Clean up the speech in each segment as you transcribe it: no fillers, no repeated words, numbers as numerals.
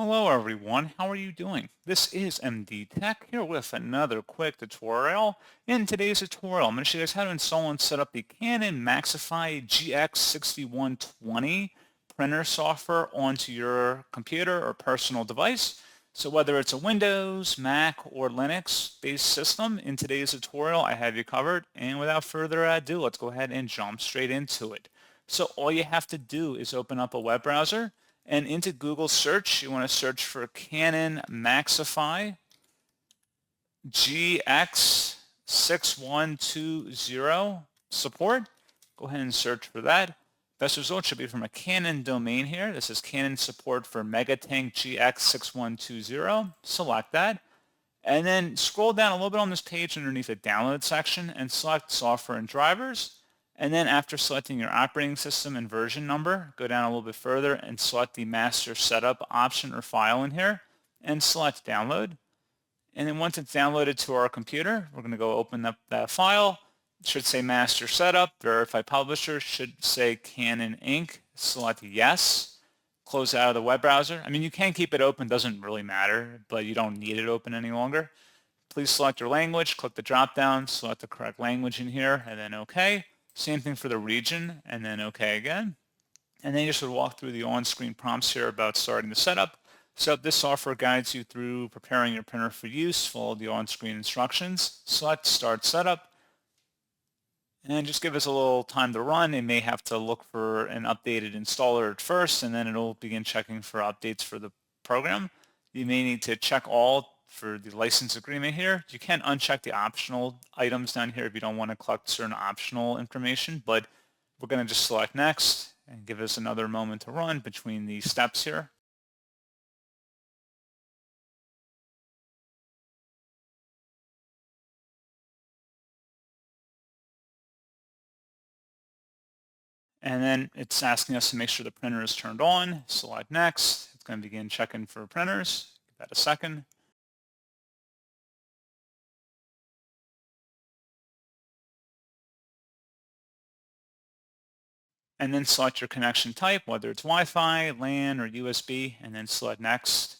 Hello everyone, how are you doing? This is MD Tech here with another quick tutorial. In today's tutorial, I'm going to show you guys how to install and set up the Canon MAXIFY GX6120 printer software onto your computer or personal device. So whether it's a Windows, Mac, or Linux-based system, in today's tutorial I have you covered. And without further ado, let's go ahead and jump straight into it. So all you have to do is open up a web browser. And into Google search, you want to search for Canon MAXIFY GX6120 support. Go ahead and search for that. Best result should be from a Canon domain here. This is Canon support for MegaTank GX6120. Select that. And then scroll down a little bit on this page underneath the download section and select software and drivers. And then after selecting your operating system and version number, go down a little bit further and select the master setup option or file in here and select download. And then once it's downloaded to our computer, we're going to go open up that file. It should say master setup, verify publisher, should say Canon Inc. Select yes. Close out of the web browser. I mean, you can keep it open, doesn't really matter, but you don't need it open any longer. Please select your language, click the drop down, select the correct language in here, and then OK. Same thing for the region, and then OK again. And then you just would walk through the on-screen prompts here about starting the setup. So this software guides you through preparing your printer for use. Follow the on-screen instructions. Select Start Setup. And just give us a little time to run. It may have to look for an updated installer at first, and then it'll begin checking for updates for the program. You may need to check all for the license agreement here. You can uncheck the optional items down here if you don't want to collect certain optional information, but we're going to just select next and give us another moment to run between these steps here. And then it's asking us to make sure the printer is turned on. Select next. It's going to begin checking for printers. Give that a second. And then select your connection type, whether it's Wi-Fi, LAN, or USB, and then select next.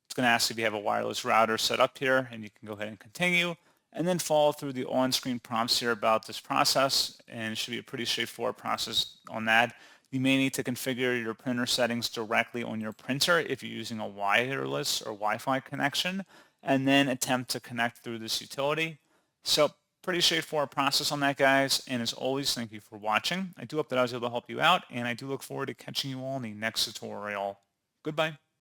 It's going to ask if you have a wireless router set up here, and you can go ahead and continue. And then follow through the on-screen prompts here about this process, and it should be a pretty straightforward process on that. You may need to configure your printer settings directly on your printer if you're using a wireless or Wi-Fi connection, and then attempt to connect through this utility. So pretty straightforward process on that, guys. And as always, thank you for watching. I do hope that I was able to help you out, and I do look forward to catching you all in the next tutorial. Goodbye.